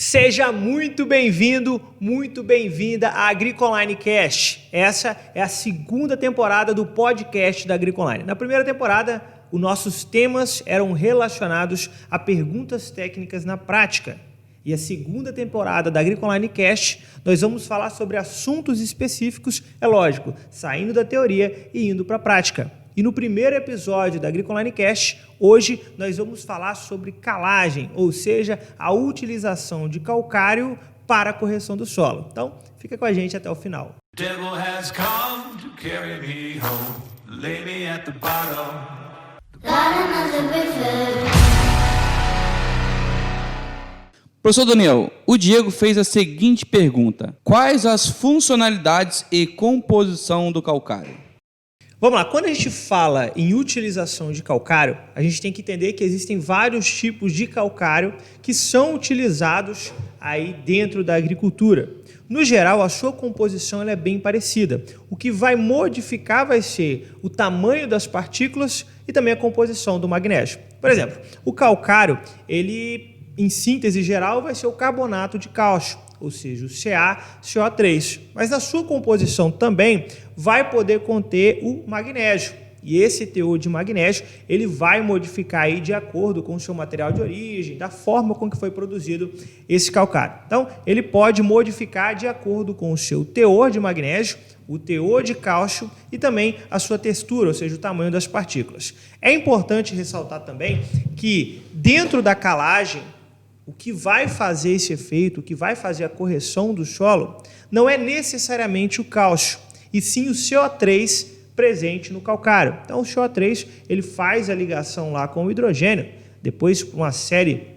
Seja muito bem-vindo, muito bem-vinda à Agricoline Cast. Essa é a segunda temporada do podcast da Agricoline. Na primeira temporada, os nossos temas eram relacionados a perguntas técnicas na prática. E a segunda temporada da Agricoline Cast, nós vamos falar sobre assuntos específicos, é lógico, saindo da teoria e indo para a prática. E no primeiro episódio da Agricoline Cast, hoje nós vamos falar sobre calagem, ou seja, a utilização de calcário para a correção do solo. Então, fica com a gente até o final. Professor Daniel, o Diego fez a seguinte pergunta: quais as funcionalidades e composição do calcário? Vamos lá, quando a gente fala em utilização de calcário, a gente tem que entender que existem vários tipos de calcário que são utilizados aí dentro da agricultura. No geral, a sua composição ela é bem parecida. O que vai modificar vai ser o tamanho das partículas e também a composição do magnésio. Por exemplo, o calcário, ele, em síntese geral, vai ser o carbonato de cálcio, ou seja, o CaCO3. Mas na sua composição também vai poder conter o magnésio. E esse teor de magnésio, ele vai modificar aí de acordo com o seu material de origem, da forma com que foi produzido esse calcário. Então, ele pode modificar de acordo com o seu teor de magnésio, o teor de cálcio e também a sua textura, ou seja, o tamanho das partículas. É importante ressaltar também que dentro da calagem, o que vai fazer esse efeito, o que vai fazer a correção do solo, não é necessariamente o cálcio, e sim o CO3 presente no calcário. Então, o CO3 ele faz a ligação lá com o hidrogênio, depois uma série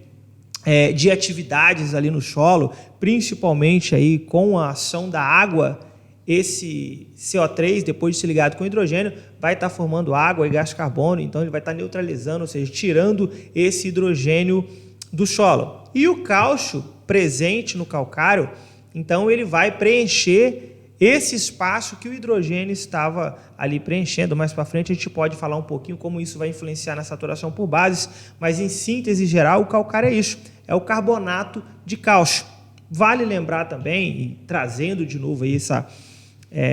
de atividades ali no solo, principalmente aí com a ação da água. Esse CO3, depois de ser ligado com hidrogênio, vai estar formando água e gás carbono, então ele vai estar neutralizando, ou seja, tirando esse hidrogênio do solo. E o cálcio presente no calcário, então ele vai preencher esse espaço que o hidrogênio estava ali preenchendo. Mais para frente a gente pode falar um pouquinho como isso vai influenciar na saturação por bases, mas em síntese geral o calcário é isso, é o carbonato de cálcio. Vale lembrar também, e trazendo de novo aí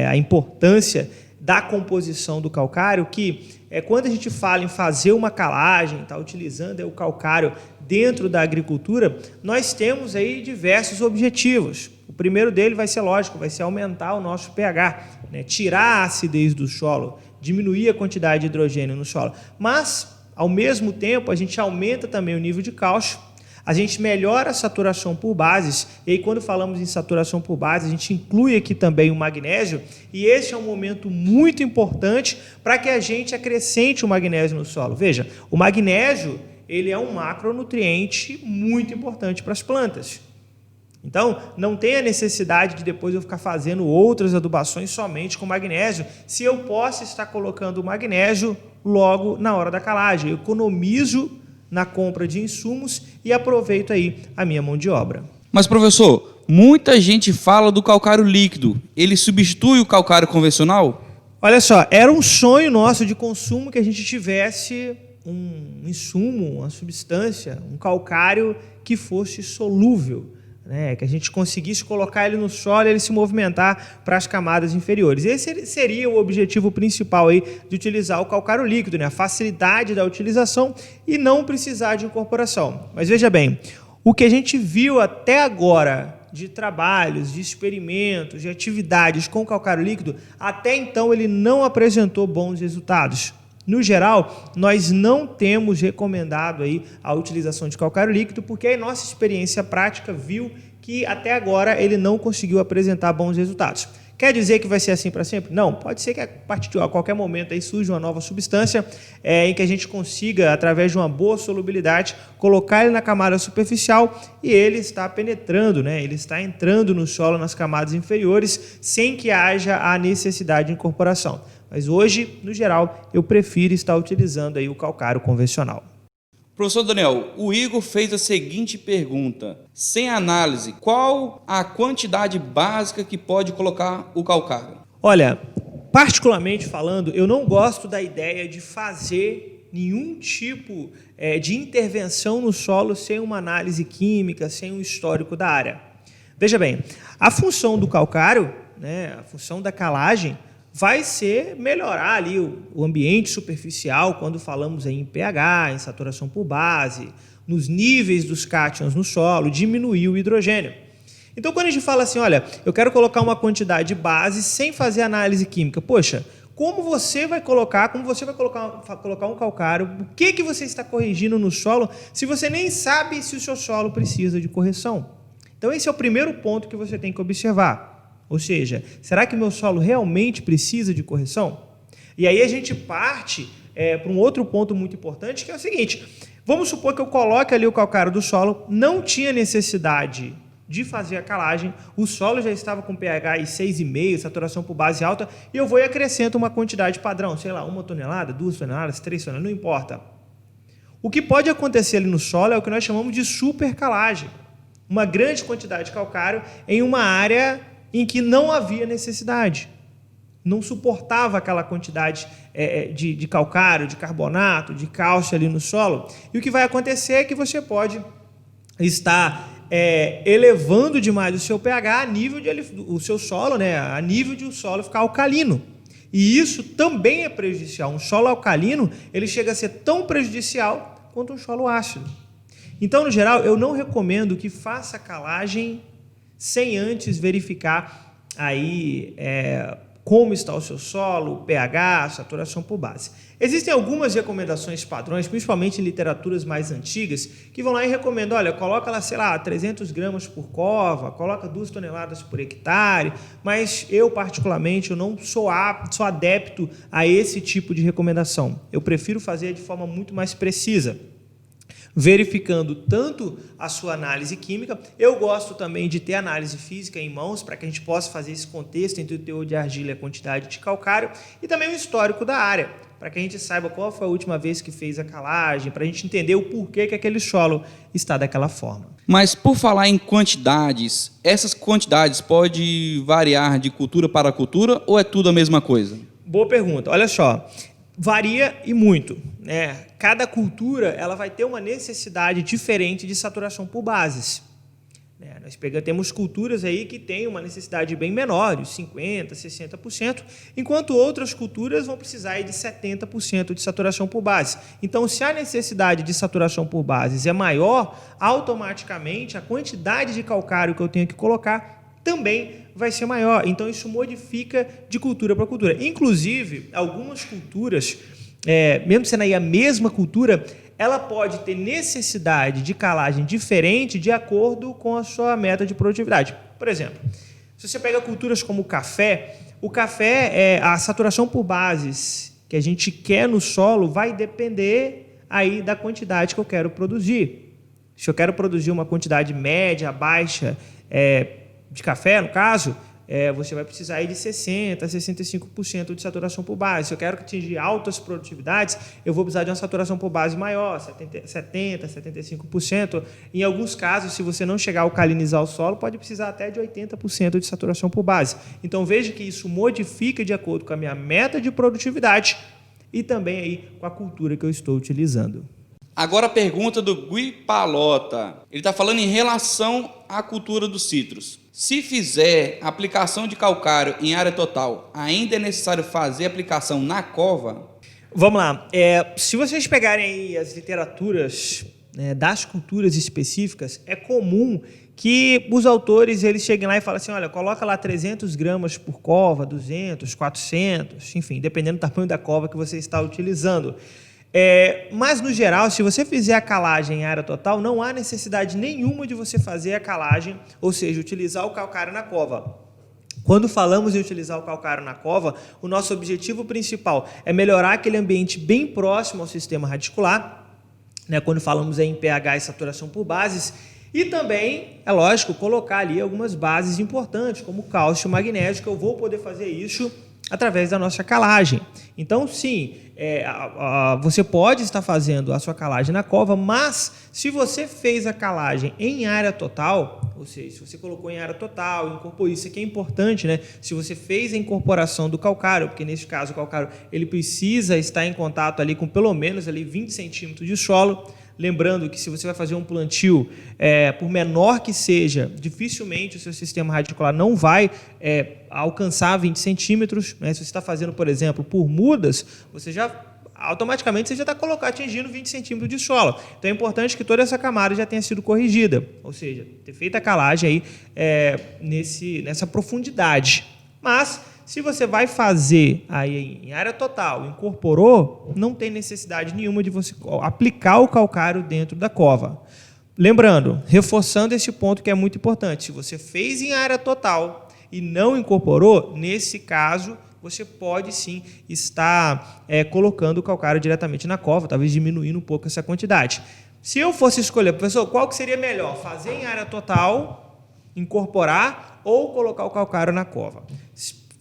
a importância da composição do calcário, que quando a gente fala em fazer uma calagem, tá utilizando o calcário dentro da agricultura, nós temos aí diversos objetivos. O primeiro dele vai ser lógico, vai ser aumentar o nosso pH, né? Tirar a acidez do solo, diminuir a quantidade de hidrogênio no solo. Mas, ao mesmo tempo, a gente aumenta também o nível de cálcio, a gente melhora a saturação por bases, e aí quando falamos em saturação por bases, a gente inclui aqui também o magnésio, e esse é um momento muito importante para que a gente acrescente o magnésio no solo. Veja, o magnésio ele é um macronutriente muito importante para as plantas. Então, não tem a necessidade de depois eu ficar fazendo outras adubações somente com magnésio, se eu posso estar colocando o magnésio logo na hora da calagem. Eu economizo na compra de insumos e aproveito aí a minha mão de obra. Mas, professor, muita gente fala do calcário líquido. Ele substitui o calcário convencional? Olha só, era um sonho nosso de consumo que a gente tivesse um insumo, uma substância, um calcário que fosse solúvel, né? Que a gente conseguisse colocar ele no solo e ele se movimentar para as camadas inferiores. Esse seria o objetivo principal aí de utilizar o calcário líquido, né? A facilidade da utilização e não precisar de incorporação. Mas veja bem, o que a gente viu até agora de trabalhos, de experimentos, de atividades com calcário líquido, até então ele não apresentou bons resultados. No geral, nós não temos recomendado aí a utilização de calcário líquido, porque a nossa experiência prática viu que até agora ele não conseguiu apresentar bons resultados. Quer dizer que vai ser assim para sempre? Não, pode ser que a qualquer momento aí surja uma nova substância em que a gente consiga, através de uma boa solubilidade, colocar ele na camada superficial e ele está penetrando, né? Ele está entrando no solo nas camadas inferiores sem que haja a necessidade de incorporação. Mas hoje, no geral, eu prefiro estar utilizando aí o calcário convencional. Professor Daniel, o Igor fez a seguinte pergunta: sem análise, qual a quantidade básica que pode colocar o calcário? Olha, particularmente falando, eu não gosto da ideia de fazer nenhum tipo de intervenção no solo sem uma análise química, sem um histórico da área. Veja bem, a função do calcário, né, a função da calagem, vai ser melhorar ali o ambiente superficial quando falamos em pH, em saturação por base, nos níveis dos cátions no solo, diminuir o hidrogênio. Então, quando a gente fala assim, olha, eu quero colocar uma quantidade base sem fazer análise química, poxa, como você vai colocar um calcário, o que você está corrigindo no solo, se você nem sabe se o seu solo precisa de correção? Então, esse é o primeiro ponto que você tem que observar. Ou seja, será que o meu solo realmente precisa de correção? E aí a gente parte para um outro ponto muito importante, que é o seguinte, vamos supor que eu coloque ali o calcário do solo, não tinha necessidade de fazer a calagem, o solo já estava com pH 6,5, saturação por base alta, e eu vou e acrescento uma quantidade padrão, sei lá, 1 tonelada, 2 toneladas, 3 toneladas, não importa. O que pode acontecer ali no solo é o que nós chamamos de supercalagem, uma grande quantidade de calcário em uma área em que não havia necessidade, não suportava aquela quantidade de calcário, de carbonato, de cálcio ali no solo, e o que vai acontecer é que você pode estar elevando demais o seu pH a nível o seu solo, né, a nível de o solo ficar alcalino. E isso também é prejudicial. Um solo alcalino, ele chega a ser tão prejudicial quanto um solo ácido. Então, no geral, eu não recomendo que faça calagem sem antes verificar aí como está o seu solo, pH, saturação por base. Existem algumas recomendações padrões, principalmente em literaturas mais antigas, que vão lá e recomendam, olha, coloca lá, sei lá, 300 gramas por cova, coloca 2 toneladas por hectare, mas eu, particularmente, eu não sou adepto a esse tipo de recomendação. Eu prefiro fazer de forma muito mais precisa, verificando tanto a sua análise química. Eu gosto também de ter análise física em mãos, para que a gente possa fazer esse contexto entre o teor de argila e a quantidade de calcário, e também o histórico da área, para que a gente saiba qual foi a última vez que fez a calagem, para a gente entender o porquê que aquele solo está daquela forma. Mas por falar em quantidades, essas quantidades podem variar de cultura para cultura ou é tudo a mesma coisa? Boa pergunta. Olha só, varia e muito, né? Cada cultura ela vai ter uma necessidade diferente de saturação por bases. Nós temos culturas aí que têm uma necessidade bem menor, de 50%, 60%, enquanto outras culturas vão precisar de 70% de saturação por base. Então, se a necessidade de saturação por bases é maior, automaticamente a quantidade de calcário que eu tenho que colocar também vai ser maior. Então, isso modifica de cultura para cultura. Inclusive, algumas culturas, mesmo sendo aí a mesma cultura, ela pode ter necessidade de calagem diferente de acordo com a sua meta de produtividade. Por exemplo, se você pega culturas como o café, a saturação por bases que a gente quer no solo vai depender aí da quantidade que eu quero produzir. Se eu quero produzir uma quantidade média, baixa de café, no caso, você vai precisar aí de 60% a 65% de saturação por base. Se eu quero atingir altas produtividades, eu vou precisar de uma saturação por base maior, 70%, 75%. Em alguns casos, se você não chegar a alcalinizar o solo, pode precisar até de 80% de saturação por base. Então, veja que isso modifica de acordo com a minha meta de produtividade e também aí com a cultura que eu estou utilizando. Agora a pergunta do Gui Palota. Ele está falando em relação à cultura dos citros. Se fizer aplicação de calcário em área total, ainda é necessário fazer aplicação na cova? Vamos lá. Se vocês pegarem aí as literaturas das culturas específicas, é comum que os autores eles cheguem lá e falem assim, olha, coloca lá 300 gramas por cova, 200, 400, enfim, dependendo do tamanho da cova que você está utilizando. Mas, no geral, se você fizer a calagem em área total, não há necessidade nenhuma de você fazer a calagem, ou seja, utilizar o calcário na cova. Quando falamos em utilizar o calcário na cova, o nosso objetivo principal é melhorar aquele ambiente bem próximo ao sistema radicular, né, quando falamos em pH e saturação por bases, e também, é lógico, colocar ali algumas bases importantes, como cálcio e magnésio, que eu vou poder fazer isso através da nossa calagem. Então, sim, você pode estar fazendo a sua calagem na cova, mas se você fez a calagem em área total, Ou seja, se você colocou em área total, incorporou, isso aqui é importante, né? Se você fez a incorporação do calcário, porque nesse caso o calcário ele precisa estar em contato ali com pelo menos ali 20 centímetros de solo. Lembrando que se você vai fazer um plantio, por menor que seja, dificilmente o seu sistema radicular não vai alcançar 20 centímetros. Né? Se você está fazendo, por exemplo, por mudas, você já automaticamente você já está atingindo 20 centímetros de solo. Então é importante que toda essa camada já tenha sido corrigida, ou seja, ter feito a calagem aí, nessa profundidade. Mas se você vai fazer aí em área total, incorporou, não tem necessidade nenhuma de você aplicar o calcário dentro da cova. Lembrando, reforçando esse ponto que é muito importante, se você fez em área total e não incorporou, nesse caso, você pode sim estar colocando o calcário diretamente na cova, talvez diminuindo um pouco essa quantidade. Se eu fosse escolher, professor, qual que seria melhor? Fazer em área total, incorporar ou colocar o calcário na cova?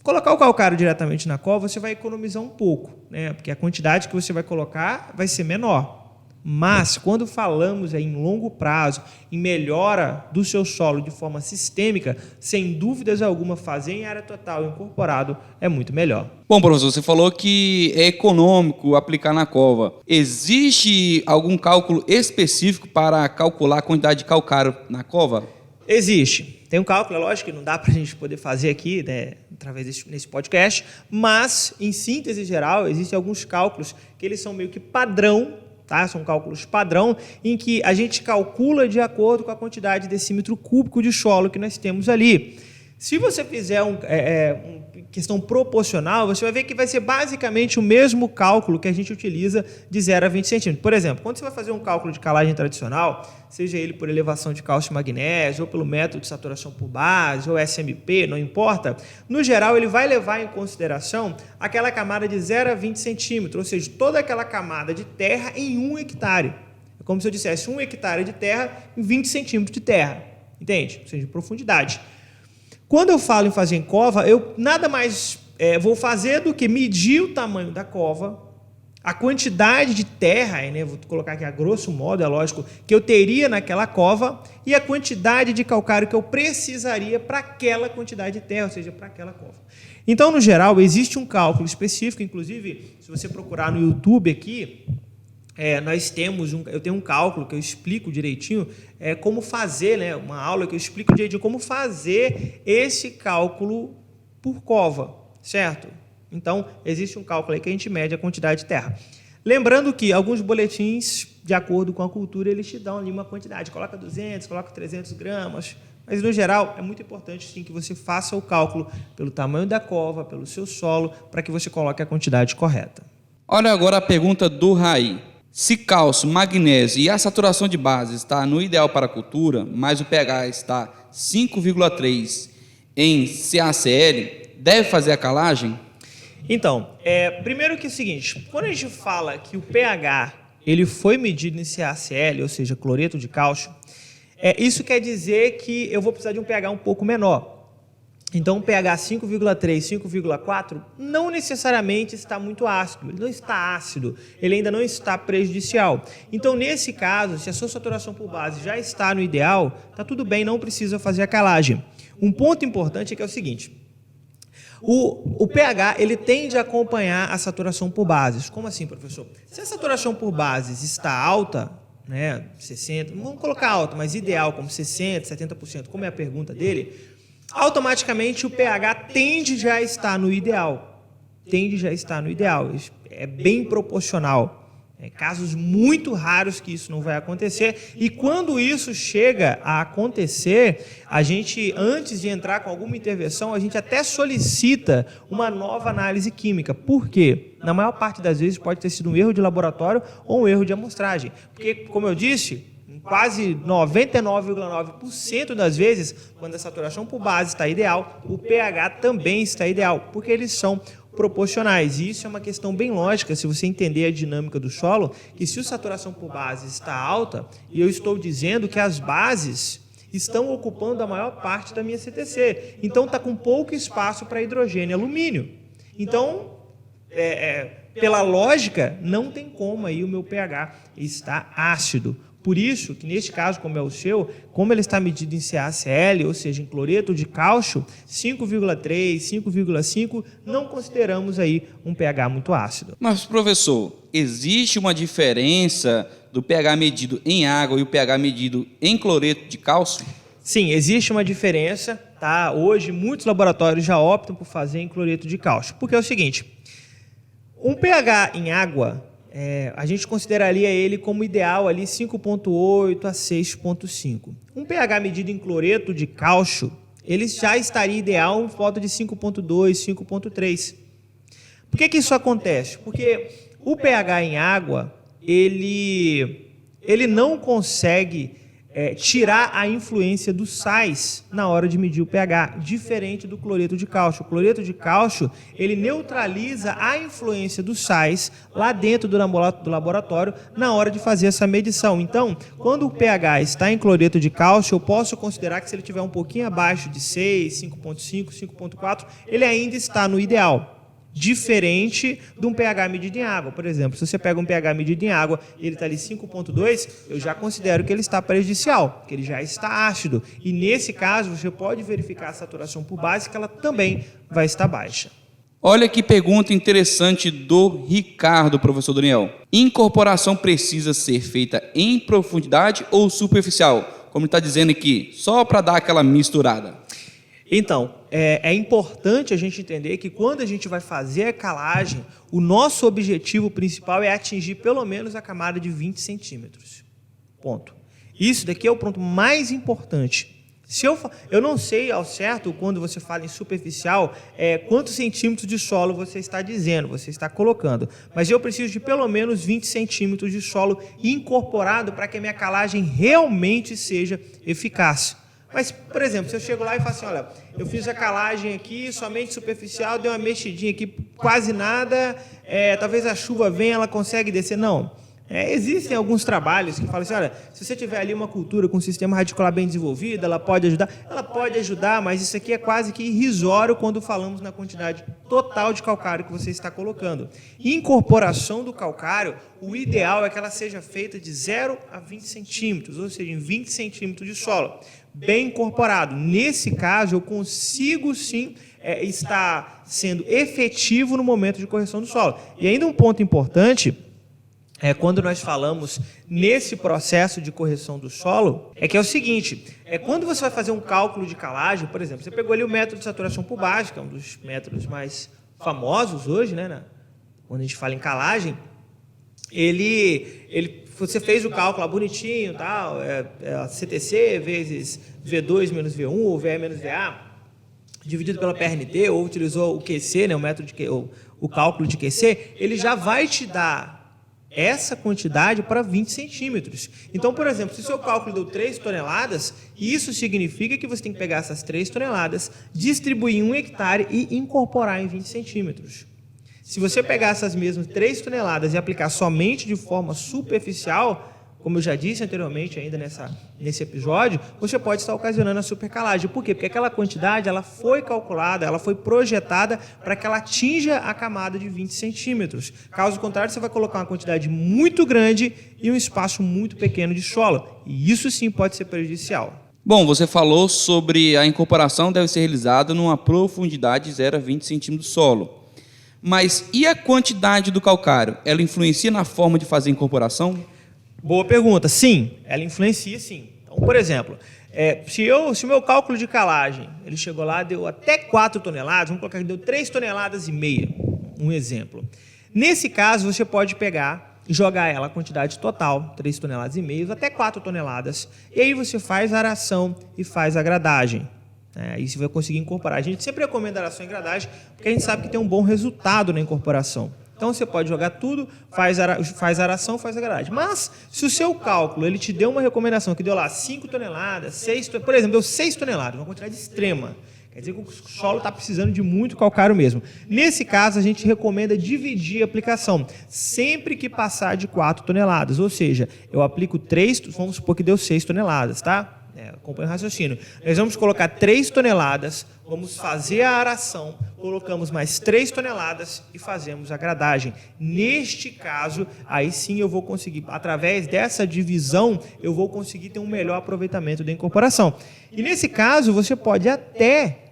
Colocar o calcário diretamente na cova, você vai economizar um pouco, né? Porque a quantidade que você vai colocar vai ser menor. Mas, quando falamos em longo prazo, em melhora do seu solo de forma sistêmica, sem dúvidas alguma, fazer em área total incorporado é muito melhor. Bom, professor, você falou que é econômico aplicar na cova. Existe algum cálculo específico para calcular a quantidade de calcário na cova? Existe. Tem um cálculo, é lógico que não dá para a gente poder fazer aqui, né, através desse podcast, mas, em síntese geral, existem alguns cálculos que eles são meio que padrão, tá? São cálculos padrão, em que a gente calcula de acordo com a quantidade de decímetro cúbico de solo que nós temos ali. Se você fizer uma questão proporcional, você vai ver que vai ser basicamente o mesmo cálculo que a gente utiliza de 0 a 20 centímetros. Por exemplo, quando você vai fazer um cálculo de calagem tradicional, seja ele por elevação de cálcio e magnésio, ou pelo método de saturação por base, ou SMP, não importa, no geral ele vai levar em consideração aquela camada de 0 a 20 centímetros, ou seja, toda aquela camada de terra em 1 hectare. É como se eu dissesse 1 hectare de terra em 20 centímetros de terra, entende? Ou seja, de profundidade. Quando eu falo em fazer em cova, eu nada mais vou fazer do que medir o tamanho da cova, a quantidade de terra, né, vou colocar aqui a grosso modo, é lógico, que eu teria naquela cova e a quantidade de calcário que eu precisaria para aquela quantidade de terra, ou seja, para aquela cova. Então, no geral, existe um cálculo específico, inclusive, se você procurar no YouTube aqui, eu tenho um cálculo que eu explico direitinho como fazer, né, uma aula que eu explico direitinho como fazer esse cálculo por cova, certo? Então, existe um cálculo aí que a gente mede a quantidade de terra. Lembrando que alguns boletins, de acordo com a cultura, eles te dão ali uma quantidade, coloca 200, coloca 300 gramas, mas, no geral, é muito importante, sim, que você faça o cálculo pelo tamanho da cova, pelo seu solo, para que você coloque a quantidade correta. Olha agora a pergunta do Raí. Se cálcio, magnésio e a saturação de base está no ideal para a cultura, mas o pH está 5,3 em CaCl, deve fazer a calagem? Então, primeiro que é o seguinte, quando a gente fala que o pH ele foi medido em CaCl, ou seja, cloreto de cálcio, isso quer dizer que eu vou precisar de um pH um pouco menor. Então, um pH 5,3, 5,4 não necessariamente está muito ácido, ele não está ácido, ele ainda não está prejudicial. Então, nesse caso, se a sua saturação por base já está no ideal, está tudo bem, não precisa fazer a calagem. Um ponto importante é que é o seguinte, o pH ele tende a acompanhar a saturação por bases. Como assim, professor? Se a saturação por bases está alta, né, 60, vamos colocar alta, mas ideal como 60%, 70%, como é a pergunta dele, automaticamente o pH tende já a estar no ideal. É bem proporcional. Casos muito raros que isso não vai acontecer. E quando isso chega a acontecer, a gente, antes de entrar com alguma intervenção, a gente até solicita uma nova análise química. Por quê? Na maior parte das vezes pode ter sido um erro de laboratório ou um erro de amostragem. Porque, como eu disse, quase 99,9% das vezes, quando a saturação por base está ideal, o pH também está ideal, porque eles são proporcionais. E isso é uma questão bem lógica, se você entender a dinâmica do solo, que se a saturação por base está alta, e eu estou dizendo que as bases estão ocupando a maior parte da minha CTC, então está com pouco espaço para hidrogênio e alumínio. Então, pela lógica, não tem como aí o meu pH estar ácido. Por isso que, neste caso, como é o seu, como ele está medido em CaCl, ou seja, em cloreto de cálcio, 5,3, 5,5, não consideramos aí um pH muito ácido. Mas, professor, existe uma diferença do pH medido em água e o pH medido em cloreto de cálcio? Sim, existe uma diferença, tá? Hoje, muitos laboratórios já optam por fazer em cloreto de cálcio, porque é o seguinte, um pH em água, a gente consideraria ele como ideal ali 5,8 a 6,5. Um pH medido em cloreto de cálcio, ele já estaria ideal em volta de 5,2, 5,3. Por que isso acontece? Porque o pH em água, ele não consegue tirar a influência dos sais na hora de medir o pH, diferente do cloreto de cálcio. O cloreto de cálcio, ele neutraliza a influência dos sais lá dentro do laboratório na hora de fazer essa medição. Então, quando o pH está em cloreto de cálcio, eu posso considerar que se ele estiver um pouquinho abaixo de 6, 5,5, 5,4, ele ainda está no ideal. Diferente de um pH medido em água. Por exemplo, se você pega um pH medido em água e ele está ali 5,2, eu já considero que ele está prejudicial, que ele já está ácido. E nesse caso, você pode verificar a saturação por base, que ela também vai estar baixa. Olha que pergunta interessante do Ricardo, professor Daniel. Incorporação precisa ser feita em profundidade ou superficial? Como ele está dizendo aqui, só para dar aquela misturada. Então, é importante a gente entender que quando a gente vai fazer a calagem, o nosso objetivo principal é atingir pelo menos a camada de 20 centímetros. Ponto. Isso daqui é o ponto mais importante. Eu não sei ao certo, quando você fala em superficial, quantos centímetros de solo você está dizendo, você está colocando. Mas eu preciso de pelo menos 20 centímetros de solo incorporado para que a minha calagem realmente seja eficaz. Mas, por exemplo, se eu chego lá e falo assim, olha, eu fiz a calagem aqui, somente superficial, dei uma mexidinha aqui, quase nada, talvez a chuva venha, ela consegue descer. Não. Existem alguns trabalhos que falam assim, olha, se você tiver ali uma cultura com um sistema radicular bem desenvolvido, ela pode ajudar, mas isso aqui é quase que irrisório quando falamos na quantidade total de calcário que você está colocando. Incorporação do calcário, o ideal é que ela seja feita de 0 a 20 centímetros, ou seja, em 20 centímetros de solo. Bem incorporado. Nesse caso, eu consigo sim estar sendo efetivo no momento de correção do solo. E ainda um ponto importante, quando nós falamos nesse processo de correção do solo, que é o seguinte, quando você vai fazer um cálculo de calagem, por exemplo, você pegou ali o método de saturação por base, que é um dos métodos mais famosos hoje, né, quando a gente fala em calagem, você fez o cálculo lá bonitinho, tal, CTC vezes V2 menos V1 ou VE menos VA, dividido pela PRNT, ou utilizou o QC, né, o método o cálculo de QC, ele já vai te dar essa quantidade para 20 centímetros. Então, por exemplo, se o seu cálculo deu 3 toneladas, isso significa que você tem que pegar essas 3 toneladas, distribuir em 1 hectare e incorporar em 20 centímetros. Se você pegar essas mesmas 3 toneladas e aplicar somente de forma superficial, como eu já disse anteriormente ainda nesse episódio, você pode estar ocasionando a supercalagem. Por quê? Porque aquela quantidade ela foi calculada, ela foi projetada para que ela atinja a camada de 20 centímetros. Caso contrário, você vai colocar uma quantidade muito grande e um espaço muito pequeno de solo. E isso sim pode ser prejudicial. Bom, você falou sobre a incorporação deve ser realizada numa profundidade de 0 a 20 centímetros do solo. Mas e a quantidade do calcário? Ela influencia na forma de fazer a incorporação? Boa pergunta. Sim, ela influencia sim. Então, por exemplo, se o meu cálculo de calagem, ele chegou lá, deu até 4 toneladas, vamos colocar que deu 3 toneladas e meia, um exemplo. Nesse caso, você pode pegar e jogar ela a quantidade total, 3 toneladas e meia, até 4 toneladas, e aí você faz a aração e faz a gradagem. Aí você vai conseguir incorporar. A gente sempre recomenda aração e gradagem, porque a gente sabe que tem um bom resultado na incorporação. Então, você pode jogar tudo, faz a aração, faz a gradagem. Mas, se o seu cálculo ele te deu uma recomendação que deu lá 5 toneladas, 6 toneladas, por exemplo, deu 6 toneladas, uma quantidade extrema, quer dizer que o solo está precisando de muito calcário mesmo. Nesse caso, a gente recomenda dividir a aplicação, sempre que passar de 4 toneladas. Ou seja, eu aplico 3, vamos supor que deu 6 toneladas, tá? Acompanha o raciocínio. Nós vamos colocar 3 toneladas, vamos fazer a aração, colocamos mais 3 toneladas e fazemos a gradagem. Neste caso, aí sim eu vou conseguir, através dessa divisão, eu vou conseguir ter um melhor aproveitamento da incorporação. E nesse caso, você pode até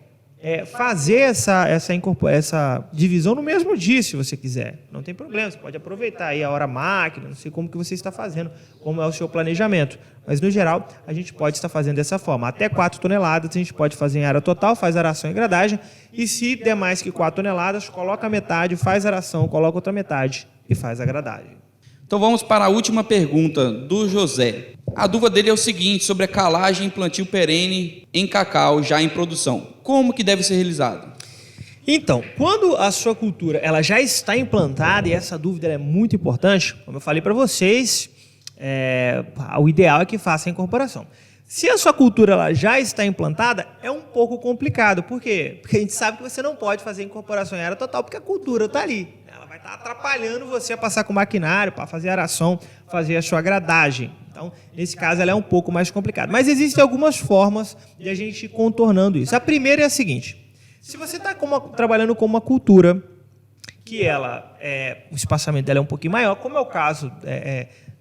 fazer essa divisão no mesmo dia, se você quiser. Não tem problema, você pode aproveitar aí a hora máquina, não sei como que você está fazendo, como é o seu planejamento. Mas, no geral, a gente pode estar fazendo dessa forma. Até 4 toneladas a gente pode fazer em área total, faz aração e gradagem. E se der mais que 4 toneladas, coloca a metade, faz aração, coloca outra metade e faz a gradagem. Então vamos para a última pergunta do José. A dúvida dele é o seguinte, sobre a calagem e plantio perene em cacau já em produção. Como que deve ser realizado? Então, quando a sua cultura ela já está implantada, e essa dúvida é muito importante, como eu falei para vocês, o ideal é que faça a incorporação. Se a sua cultura ela já está implantada, é um pouco complicado. Por quê? Porque a gente sabe que você não pode fazer incorporação em área total, porque a cultura está ali. Ela vai estar atrapalhando você a passar com o maquinário, para fazer a aração, fazer a sua gradagem. Então, nesse caso, ela é um pouco mais complicada. Mas existem algumas formas de a gente ir contornando isso. A primeira é a seguinte: se você está trabalhando com uma cultura que o espaçamento dela é um pouquinho maior, como é o caso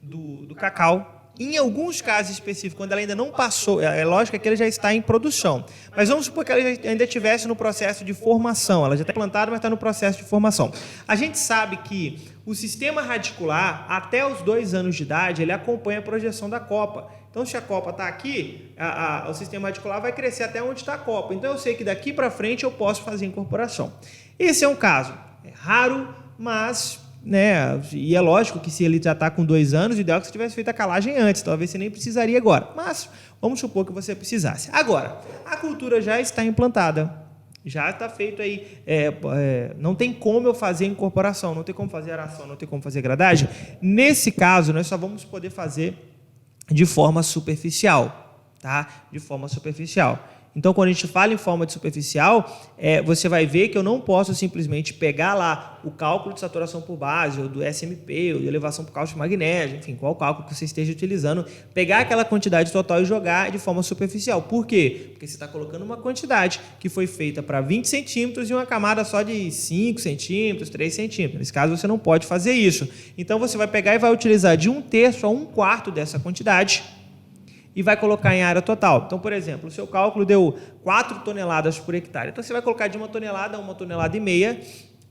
do cacau, em alguns casos específicos, quando ela ainda não passou, é lógico que ela já está em produção, mas vamos supor que ela ainda estivesse no processo de formação, ela já está plantada, mas está no processo de formação. A gente sabe que o sistema radicular, até os 2 anos de idade, ele acompanha a projeção da copa. Então, se a copa está aqui, o sistema radicular vai crescer até onde está a copa. Então, eu sei que daqui para frente eu posso fazer incorporação. Esse é um caso raro, mas e é lógico que se ele já está com 2 anos, o ideal é que você tivesse feito a calagem antes, talvez você nem precisaria agora, mas vamos supor que você precisasse. Agora, a cultura já está implantada, já está feito aí, não tem como eu fazer incorporação, não tem como fazer aração, não tem como fazer gradagem. Nesse caso, nós só vamos poder fazer de forma superficial, tá? De forma superficial. Então, quando a gente fala em forma de superficial, você vai ver que eu não posso simplesmente pegar lá o cálculo de saturação por base, ou do SMP, ou de elevação por cálcio e magnésio, enfim, qual cálculo que você esteja utilizando, pegar aquela quantidade total e jogar de forma superficial. Por quê? Porque você está colocando uma quantidade que foi feita para 20 centímetros e uma camada só de 5 centímetros, 3 centímetros. Nesse caso, você não pode fazer isso. Então, você vai pegar e vai utilizar de 1/3 a 1/4 dessa quantidade, e vai colocar em área total. Então, por exemplo, o seu cálculo deu 4 toneladas por hectare. Então, você vai colocar de 1 tonelada a 1,5 tonelada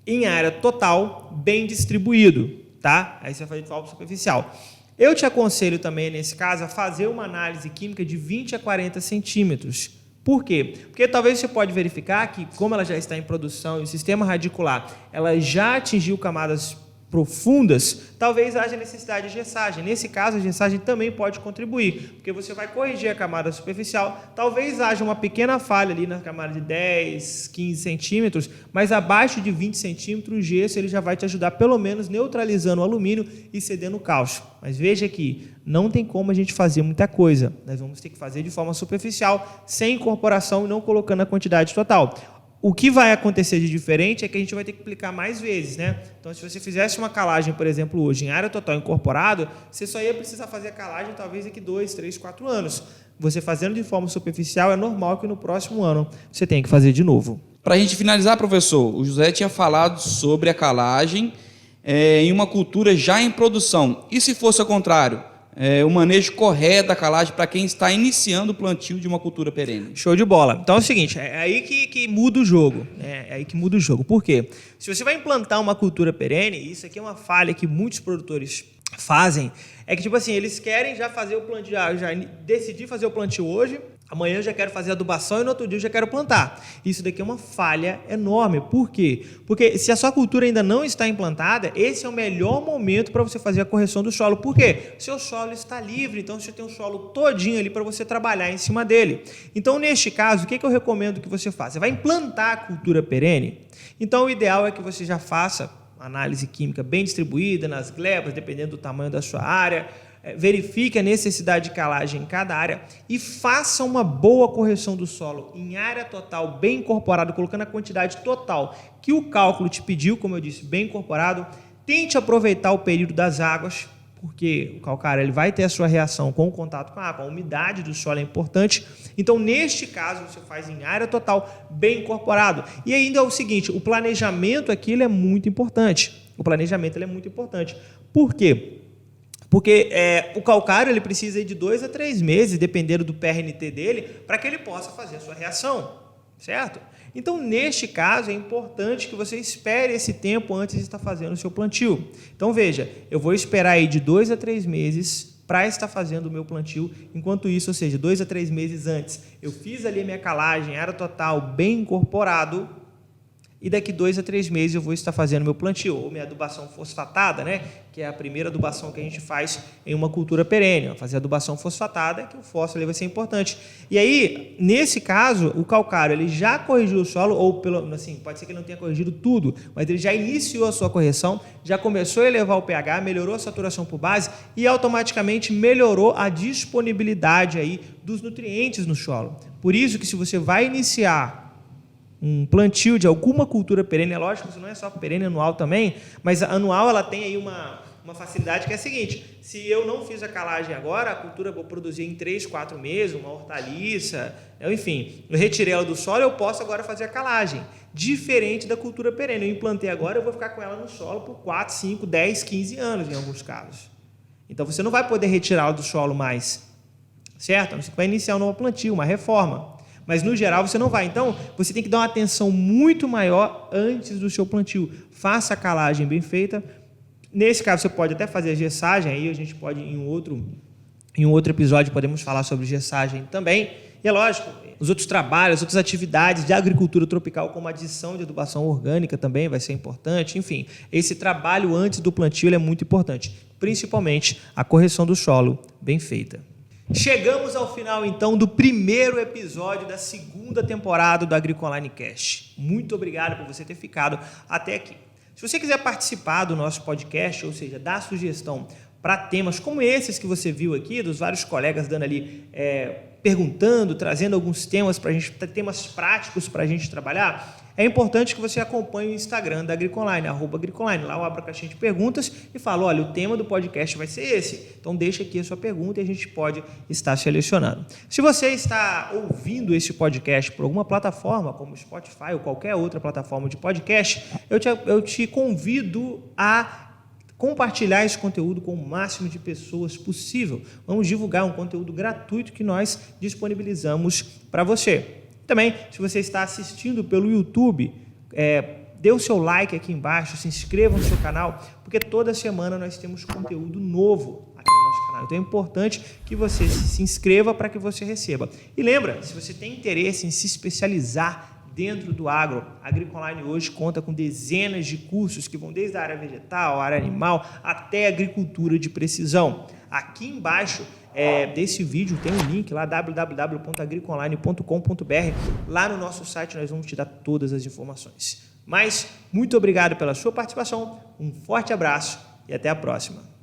em área total, bem distribuído, tá? Aí você vai fazer de forma superficial. Eu te aconselho também, nesse caso, a fazer uma análise química de 20 a 40 centímetros. Por quê? Porque talvez você pode verificar que, como ela já está em produção e o sistema radicular ela já atingiu camadas profundas, talvez haja necessidade de gessagem. Nesse caso, a gessagem também pode contribuir, porque você vai corrigir a camada superficial, talvez haja uma pequena falha ali na camada de 10, 15 centímetros, mas abaixo de 20 centímetros, o gesso ele já vai te ajudar, pelo menos, neutralizando o alumínio e cedendo o cálcio. Mas veja que não tem como a gente fazer muita coisa. Nós vamos ter que fazer de forma superficial, sem incorporação e não colocando a quantidade total. O que vai acontecer de diferente é que a gente vai ter que aplicar mais vezes, né? Então, se você fizesse uma calagem, por exemplo, hoje, em área total incorporado, você só ia precisar fazer a calagem talvez daqui 2, 3, 4 anos. Você fazendo de forma superficial, é normal que no próximo ano você tenha que fazer de novo. Para a gente finalizar, professor, o José tinha falado sobre a calagem em uma cultura já em produção. E se fosse ao contrário? O manejo correto da calagem para quem está iniciando o plantio de uma cultura perene. Show de bola. Então é o seguinte, é aí que muda o jogo. É aí que muda o jogo. Por quê? Se você vai implantar uma cultura perene, isso aqui é uma falha que muitos produtores fazem, é que tipo assim, eles querem já fazer o plantio, já decidir fazer o plantio hoje, amanhã eu já quero fazer adubação e no outro dia eu já quero plantar. Isso daqui é uma falha enorme. Por quê? Porque se a sua cultura ainda não está implantada, esse é o melhor momento para você fazer a correção do solo. Por quê? Seu solo está livre, então você tem um solo todinho ali para você trabalhar em cima dele. Então, neste caso, o que eu recomendo que você faça? Você vai implantar a cultura perene? Então, o ideal é que você já faça análise química bem distribuída nas glebas, dependendo do tamanho da sua área, verifique a necessidade de calagem em cada área e faça uma boa correção do solo em área total, bem incorporado, colocando a quantidade total que o cálculo te pediu, como eu disse, bem incorporado. Tente aproveitar o período das águas, porque o calcário ele vai ter a sua reação com o contato com a água, a umidade do solo é importante. Então, neste caso, você faz em área total, bem incorporado. E ainda é o seguinte, o planejamento aqui ele é muito importante. O planejamento ele é muito importante. Por quê? Porque o calcário ele precisa de 2 a 3 meses, dependendo do PRNT dele, para que ele possa fazer a sua reação, certo? Então, neste caso, é importante que você espere esse tempo antes de estar fazendo o seu plantio. Então, veja, eu vou esperar aí de 2 a 3 meses para estar fazendo o meu plantio. Enquanto isso, ou seja, 2 a 3 meses antes, eu fiz ali a minha calagem, área total, bem incorporado, e daqui 2 a 3 meses eu vou estar fazendo meu plantio, ou minha adubação fosfatada, né? Que é a primeira adubação que a gente faz em uma cultura perene. Fazer adubação fosfatada, que o fósforo ali vai ser importante. E aí, nesse caso, o calcário ele já corrigiu o solo, ou assim, pode ser que ele não tenha corrigido tudo, mas ele já iniciou a sua correção, já começou a elevar o pH, melhorou a saturação por base e automaticamente melhorou a disponibilidade aí dos nutrientes no solo. Por isso que se você vai iniciar um plantio de alguma cultura perene, é lógico que isso não é só perene, anual também, mas a anual ela tem aí uma facilidade que é a seguinte, se eu não fiz a calagem agora, a cultura vou produzir em 3, 4 meses, uma hortaliça, enfim, eu retirei ela do solo, eu posso agora fazer a calagem, diferente da cultura perene, eu implantei agora, eu vou ficar com ela no solo por 4, 5, 10, 15 anos em alguns casos. Então você não vai poder retirá-la do solo mais, certo? Você vai iniciar um novo plantio, uma reforma. Mas, no geral, você não vai. Então, você tem que dar uma atenção muito maior antes do seu plantio. Faça a calagem bem feita. Nesse caso, você pode até fazer a gessagem. Aí a gente pode, em um outro episódio, podemos falar sobre gessagem também. E é lógico, os outros trabalhos, as outras atividades de agricultura tropical, como a adição de adubação orgânica também vai ser importante. Enfim, esse trabalho antes do plantio ele é muito importante. Principalmente a correção do solo bem feita. Chegamos ao final, então, do primeiro episódio da segunda temporada do AgriConline Cast. Muito obrigado por você ter ficado até aqui. Se você quiser participar do nosso podcast, ou seja, dar sugestão para temas como esses que você viu aqui, dos vários colegas dando ali, perguntando, trazendo alguns temas para a gente, temas práticos para a gente trabalhar, é importante que você acompanhe o Instagram da AgriConline, @AgriConline. Lá eu abro a caixinha de perguntas e falo, olha, o tema do podcast vai ser esse. Então deixa aqui a sua pergunta e a gente pode estar selecionando. Se você está ouvindo esse podcast por alguma plataforma, como Spotify ou qualquer outra plataforma de podcast, eu te convido a compartilhar esse conteúdo com o máximo de pessoas possível. Vamos divulgar um conteúdo gratuito que nós disponibilizamos para você. Também, se você está assistindo pelo YouTube, dê o seu like aqui embaixo, se inscreva no seu canal, porque toda semana nós temos conteúdo novo aqui no nosso canal. Então é importante que você se inscreva para que você receba. E lembra, se você tem interesse em se especializar dentro do agro, a AgriConline hoje conta com dezenas de cursos que vão desde a área vegetal, a área animal, até a agricultura de precisão. Aqui embaixo desse vídeo tem um link lá, www.agriconline.com.br. Lá no nosso site nós vamos te dar todas as informações. Mas muito obrigado pela sua participação, um forte abraço e até a próxima.